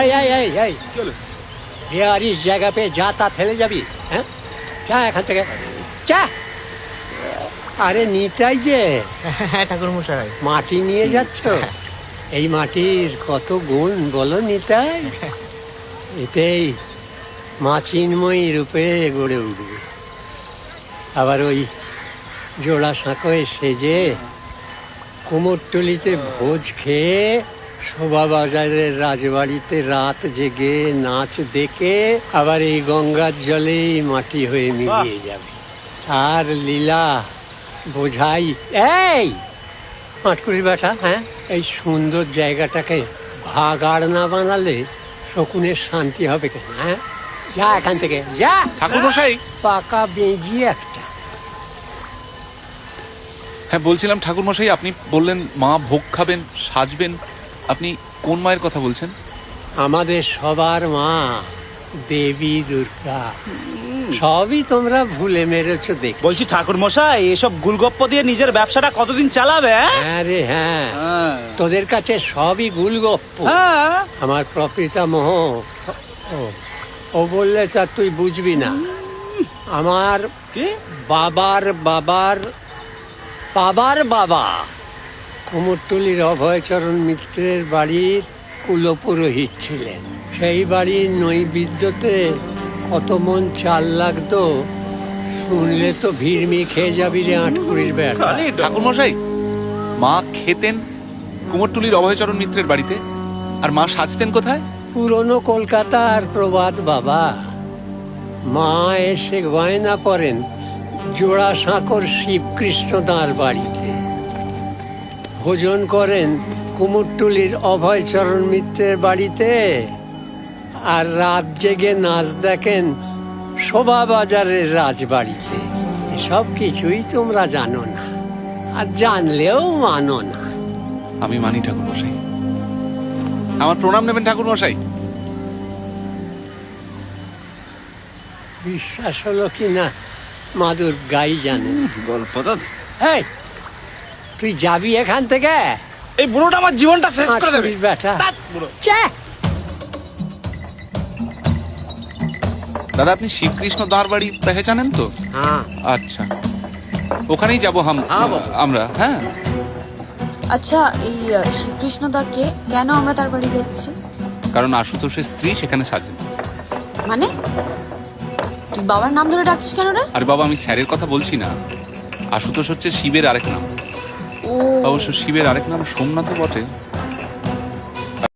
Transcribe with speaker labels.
Speaker 1: এই এই এই এই বিহারিস জায়গা পেয়ে যা তা ফেলে যাবি? হ্যাঁ, যা এখান থেকে যা। আরে নিতাই যে
Speaker 2: হ্যাঁ ঠাকুর মশাই।
Speaker 1: মাটি নিয়ে যাচ্ছ, এই মাটির কত গুণ বলো নিতাই। এতেই মা চিন্ময়ী রূপে গড়ে উঠবে। আবার ওই জোড়া সাঁকোয় সেজে কুমোরটুলিতে ভোজ খেয়ে শোভাবাজারের রাজবাড়িতে রাত জেগে নাচ দেখে আবার এই গঙ্গার জলেই মাটি হয়ে মিলিয়ে যাবে। আর লীলা বোঝাই। এই পাঁচকুড়ির ব্যাটা, হ্যাঁ, এই সুন্দর জায়গাটাকে ভাগাড় না বানালে শকুনের শান্তি হবে কেন? হ্যাঁ, যা এখান থেকে যা।
Speaker 3: ঠাকুরমশাই,
Speaker 1: পাকা বেজি একটা।
Speaker 3: হ্যাঁ বলছিলাম ঠাকুরমশাই, আপনি বললেন মা ভোগ খাবেন, সাজবেন, আপনি কোন মায়ের কথা বলছেন?
Speaker 1: আমাদের সবার মা দেবী দুর্গা। সবই তোমরা ভুলে মেরেছ দেখ।
Speaker 4: বলছি ঠাকুর মশাই, এসব গুলগপ্প দিয়ে নিজের ব্যবসাটা কতদিন চালাবে?
Speaker 1: হ্যাঁ রে হ্যাঁ, তোদের কাছে সবই গুলগপ্প।
Speaker 4: হ্যাঁ,
Speaker 1: আমার প্রপিতামহ ও বললে তা তুই বুঝবি না। আমার
Speaker 4: কি?
Speaker 1: বাবার বাবার বাবার বাবা কুমোরটুলির অভয়চরণ মিত্রের বাড়ির কুলপুরোহিত ছিলেন। সেই বাড়ির নৈবেদ্যতে কত মন চাল লাগতো শুনলে তো ভিড়মি খেয়ে যাবি রে আটকুড়ির বেটা।
Speaker 3: ঠাকুরমশাই, মা খেতেন কুমোরটুলির অভয়চরণ মিত্রের বাড়িতে, আর মা সাজতেন কোথায়?
Speaker 1: পুরনো কলকাতার প্রবাদ বাবা। মা এসে গয়না পরেন জোড়া সাঁকর শিবকৃষ্ণ তাঁর বাড়িতে, ভোজন করেন কুমোরটুলির অভয়চরণ মিত্রের বাড়িতে, আর রাত জেগে নাচ দেখেন শোভাবাজারের রাজবাড়িতে। সব কিছুই তোমরা জানো না, আর জানলেও মানো না।
Speaker 3: আমি মানি ঠাকুরমশাই, আমার প্রণাম নেবেন ঠাকুরমশাই।
Speaker 1: বিশ্বাস হলো কি না মাদুর গাই জানে।
Speaker 4: গল্প তো।
Speaker 1: এই, তুই যাবি এখান থেকে?
Speaker 4: এই বুড়োটা আমার জীবনটা শেষ করে দেবে।
Speaker 1: আটকুড়ির বেটা,
Speaker 4: ধ্যাৎ, বুড়ো।
Speaker 1: চা।
Speaker 3: দাদা, আপনি শিবকৃষ্ণ দাঁড় বাড়ি দেখে জানেন তো?
Speaker 1: হ্যাঁ,
Speaker 3: আচ্ছা, ওখানেই যাবো আমরা। হ্যাঁ,
Speaker 5: আচ্ছা, এই শ্রীকৃষ্ণ দাকে কেন আমরা তার বাড়ি যাচ্ছি?
Speaker 3: কারণ আশুতোষের স্ত্রী সেখানে সাজেন।
Speaker 5: মানে তুই বাবার নাম ধরে ডাকছিস কেন রে?
Speaker 3: আরে বাবা, আমি স্যারের কথা বলছি না। আশুতোষ হচ্ছে শিবের আরেক নাম।
Speaker 5: ও
Speaker 3: অবশ্য শিবের আরেক নাম সোমনাথও বটে।